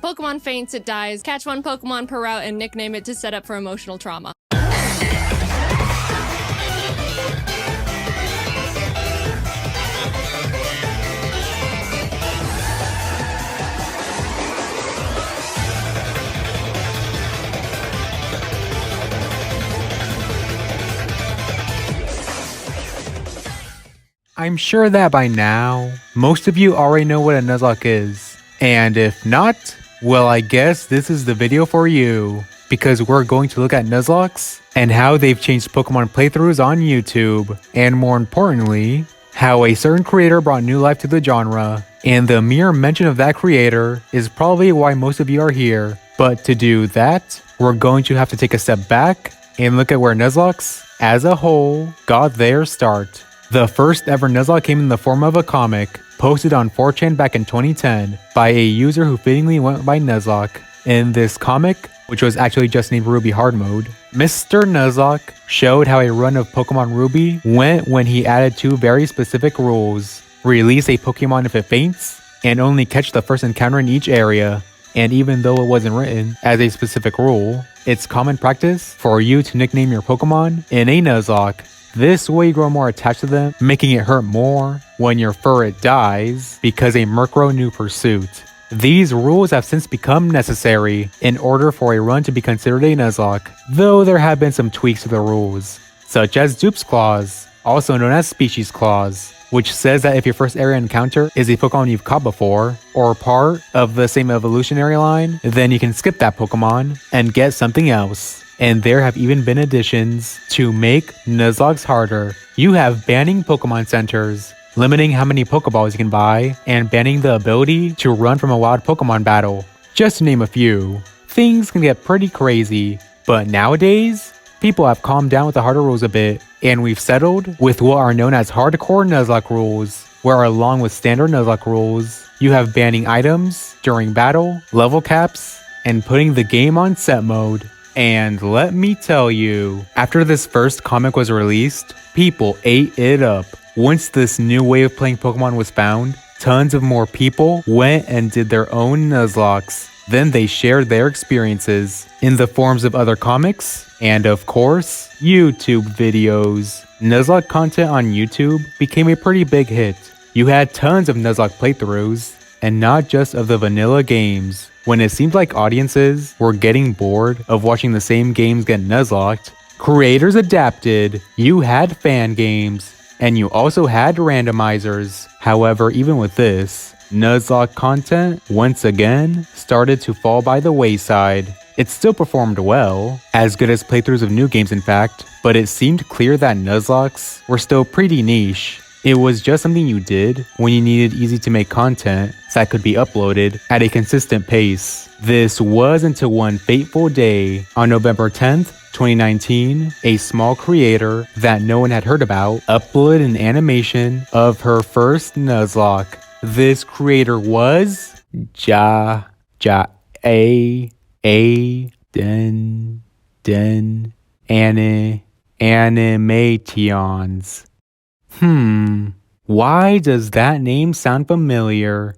Pokemon faints, it dies. Catch one Pokemon per route and nickname it to set up for emotional trauma. I'm sure that by now, most of you already know what a Nuzlocke is. And if not, well, I guess this is the video for you. Because we're going to look at Nuzlockes and how they've changed Pokemon playthroughs on YouTube. And more importantly, how a certain creator brought new life to the genre. And the mere mention of that creator is probably why most of you are here. But to do that, we're going to have to take a step back and look at where Nuzlockes, as a whole, got their start. The first ever Nuzlocke came in the form of a comic, posted on 4chan back in 2010 by a user who fittingly went by Nuzlocke. In this comic, which was actually just named Ruby Hard Mode, Mr. Nuzlocke showed how a run of Pokemon Ruby went when he added two very specific rules. Release a Pokemon if it faints, and only catch the first encounter in each area. And even though it wasn't written as a specific rule, it's common practice for you to nickname your Pokemon in a Nuzlocke. This way you grow more attached to them, making it hurt more when your Furret dies because a Murkrow knew pursuit. These rules have since become necessary in order for a run to be considered a Nuzlocke, though there have been some tweaks to the rules, such as Dupes Clause, also known as Species Clause, which says that if your first area encounter is a Pokemon you've caught before, or part of the same evolutionary line, then you can skip that Pokemon and get something else. And there have even been additions to make Nuzlockes harder. You have banning Pokemon centers, limiting how many Pokeballs you can buy, and banning the ability to run from a wild Pokemon battle, just to name a few. Things can get pretty crazy, but nowadays, people have calmed down with the harder rules a bit, and we've settled with what are known as hardcore Nuzlocke rules, where along with standard Nuzlocke rules, you have banning items during battle, level caps, and putting the game on set mode. And let me tell you, after this first comic was released, people ate it up. Once this new way of playing Pokemon was found, tons of more people went and did their own Nuzlockes. Then they shared their experiences in the forms of other comics, and of course, YouTube videos. Nuzlocke content on YouTube became a pretty big hit. You had tons of Nuzlocke playthroughs, and not just of the vanilla games. When it seemed like audiences were getting bored of watching the same games get Nuzlocked, creators adapted. You had fan games, and you also had randomizers. However, even with this, Nuzlocke content, once again, started to fall by the wayside. It still performed well, as good as playthroughs of new games in fact, but it seemed clear that Nuzlockes were still pretty niche. It was just something you did when you needed easy to make content that could be uploaded at a consistent pace. This was until one fateful day on November 10th, 2019, a small creator that no one had heard about uploaded an animation of her first Nuzlocke. This creator was Animations. Why does that name sound familiar?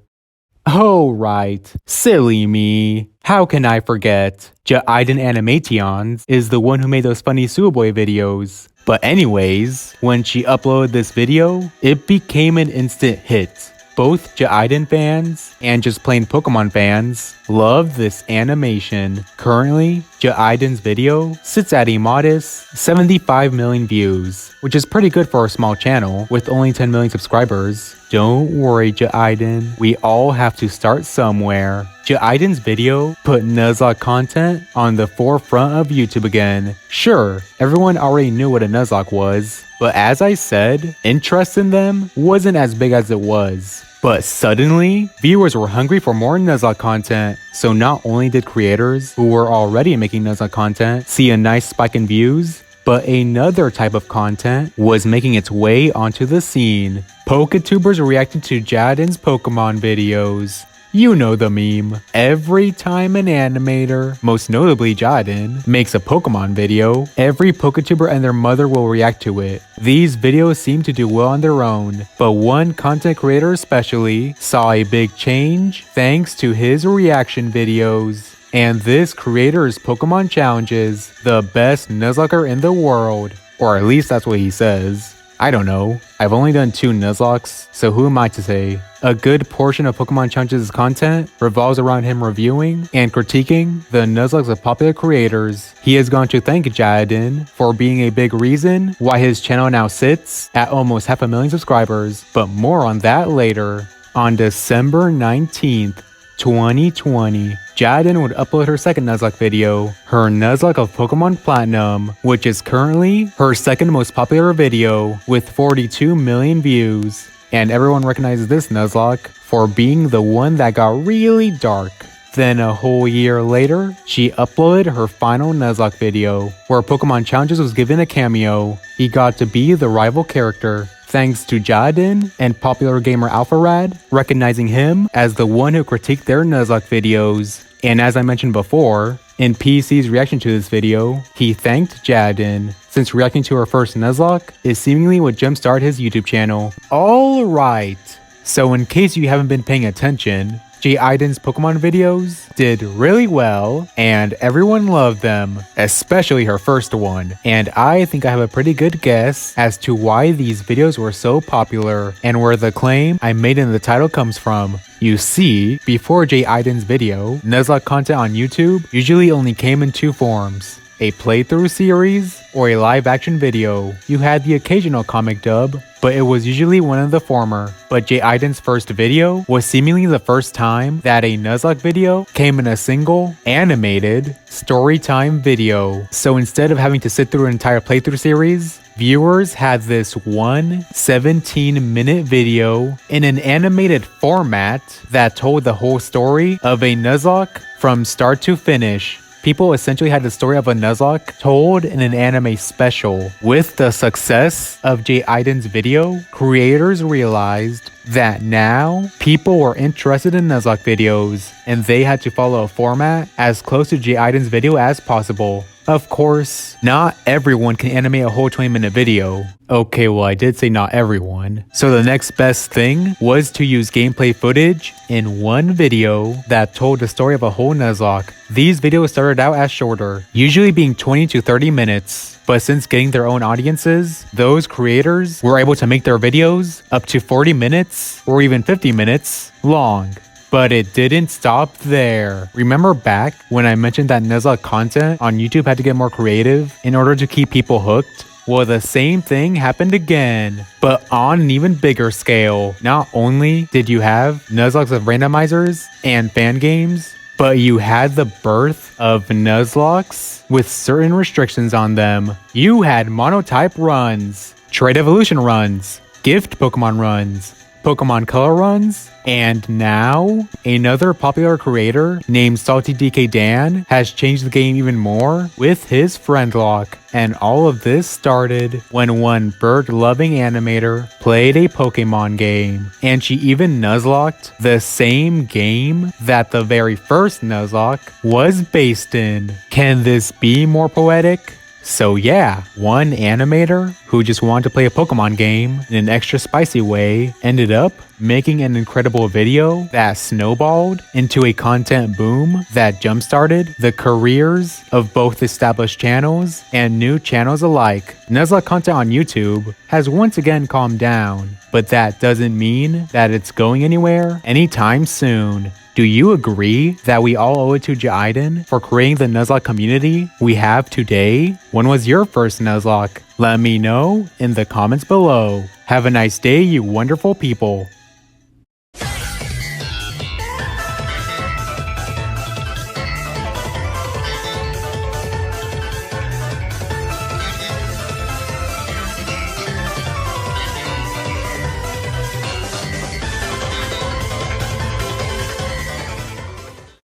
Oh right, silly me. How can I forget? Jaiden Animations is the one who made those funny Suoboy videos. But anyways, when she uploaded this video, it became an instant hit. Both Jaiden fans and just plain Pokemon fans love this animation. Currently, Jaiden's video sits at a modest 75 million views, which is pretty good for a small channel with only 10 million subscribers. Don't worry, Jaiden, we all have to start somewhere. Jaiden's video put Nuzlocke content on the forefront of YouTube again. Sure, everyone already knew what a Nuzlocke was, but as I said, interest in them wasn't as big as it was. But suddenly, viewers were hungry for more Nuzlocke content, so not only did creators who were already making Nuzlocke content see a nice spike in views, but another type of content was making its way onto the scene. Poketubers reacted to Jaiden's Pokemon videos. You know the meme. Every time an animator, most notably Jaden, makes a Pokemon video, every Poketuber and their mother will react to it. These videos seem to do well on their own, but one content creator especially saw a big change thanks to his reaction videos. And this creator's Pokemon challenges the best Nuzlocker in the world. Or at least that's what he says. I don't know. I've only done 2 Nuzlocks, so who am I to say? A good portion of Pokemon Challenges' content revolves around him reviewing and critiquing the Nuzlocks of popular creators. He has gone to thank Jaden for being a big reason why his channel now sits at almost 500,000 subscribers, but more on that later. On December 19th, 2020, Jaden would upload her second Nuzlocke video, her Nuzlocke of Pokemon Platinum, which is currently her second most popular video with 42 million views. And everyone recognizes this Nuzlocke for being the one that got really dark. Then a whole year later, she uploaded her final Nuzlocke video, where Pokemon Challenges was given a cameo. He got to be the rival character, thanks to Jaden and popular gamer Alpharad recognizing him as the one who critiqued their Nuzlocke videos. And as I mentioned before, in PC's reaction to this video, he thanked Jaden, since reacting to her first Nuzlocke is seemingly what jumpstarted his YouTube channel. Alright, so in case you haven't been paying attention, Jaiden's Pokemon videos did really well and everyone loved them, especially her first one. And I think I have a pretty good guess as to why these videos were so popular and where the claim I made in the title comes from. You see, before Jaiden's video, Nuzlocke content on YouTube usually only came in 2 forms: a playthrough series or a live action video. You had the occasional comic dub, but it was usually one of the former. But Jaiden's first video was seemingly the first time that a Nuzlocke video came in a single, animated, storytime video. So instead of having to sit through an entire playthrough series, viewers had this one 17-minute video in an animated format that told the whole story of a Nuzlocke from start to finish. People essentially had the story of a Nuzlocke told in an anime special. With the success of Jaiden's video, creators realized that now people were interested in Nuzlocke videos and they had to follow a format as close to Jaiden's video as possible. Of course, not everyone can animate a whole 20-minute video. Okay, well I did say not everyone. So the next best thing was to use gameplay footage in one video that told the story of a whole Nuzlocke. These videos started out as shorter, usually being 20 to 30 minutes. But since getting their own audiences, those creators were able to make their videos up to 40 minutes or even 50 minutes long. But it didn't stop there. Remember back when I mentioned that Nuzlocke content on YouTube had to get more creative in order to keep people hooked? Well, the same thing happened again, but on an even bigger scale. Not only did you have Nuzlockes of randomizers and fan games, but you had the birth of Nuzlockes with certain restrictions on them. You had monotype runs, trait evolution runs, gift Pokemon runs, Pokemon color runs, and now another popular creator named Salty DK Dan has changed the game even more with his friend lock. And all of this started when one bird-loving animator played a Pokemon game, and she even Nuzlocked the same game that the very first Nuzlocke was based in. Can this be more poetic? So yeah, one animator who just wanted to play a Pokemon game in an extra spicy way ended up making an incredible video that snowballed into a content boom that jump-started the careers of both established channels and new channels alike. Nuzlocke content on YouTube has once again calmed down, but that doesn't mean that it's going anywhere anytime soon. Do you agree that we all owe it to Jaiden for creating the Nuzlocke community we have today? When was your first Nuzlocke? Let me know in the comments below. Have a nice day, you wonderful people.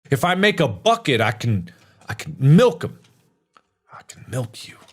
If I make a bucket, I can milk them. I can milk you.